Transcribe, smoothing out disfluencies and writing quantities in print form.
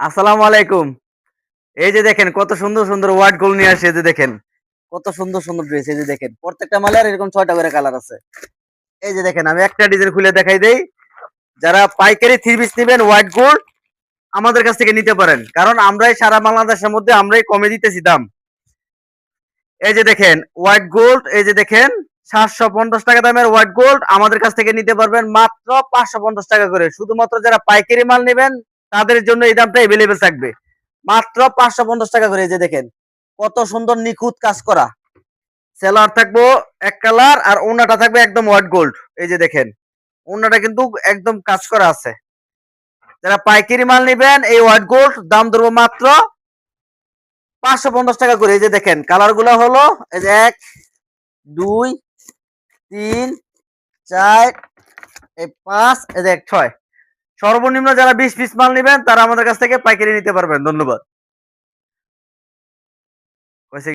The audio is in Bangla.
আসসালামু আলাইকুম। এই যে দেখেন কত সুন্দর সুন্দর ওয়াইট গোল্ড নিয়ে আসে। এই যে দেখেন কত সুন্দর সুন্দর ড্রেস। এই যে দেখেন প্রত্যেকটা মালের এরকম 6টা করে কালার আছে। এই যে দেখেন আমি একটা ডিজাইন খুলে দেখাই দেই। যারা পাইকারি থ্রি পিস নেবেন হোয়াইট গোল্ড আমাদের কাছ থেকে নিতে পারেন, কারণ আমরাই সারা বাংলাদেশের মধ্যে আমরাই কমে দিতেছি দাম। এই যে দেখেন হোয়াইট গোল্ড, এই যে দেখেন 750 টাকা দামের হোয়াইট গোল্ড আমাদের কাছ থেকে নিতে পারবেন মাত্র 550 টাকা করে। শুধুমাত্র যারা পাইকারি মাল নেবেন তাদের জন্য এই দামটা এভেলেবেল থাকবে মাত্র 550 টাকা করে। এই যে দেখেন কত সুন্দর নিখুঁত কাজ করা। সেলার থাকবো এক কালার আর ওনাটা থাকবে একদম হোয়াইট গোল্ড। এই যে দেখেন ওনাটা কিন্তু একদম কাজ করা আছে। যারা পাইকারি মাল নেবেন এই হোয়াইট গোল্ড দাম ধরবো মাত্র 550 টাকা করে। এই যে দেখেন কালার গুলো হলো এই যে 1 2 3 4 এই 5 এই যে 6। সর্বনিম্ন যারা 20 পিস মাল নেবেন তারা আমাদের কাছ থেকে পাইকারি নিতে পারবেন। ধন্যবাদ।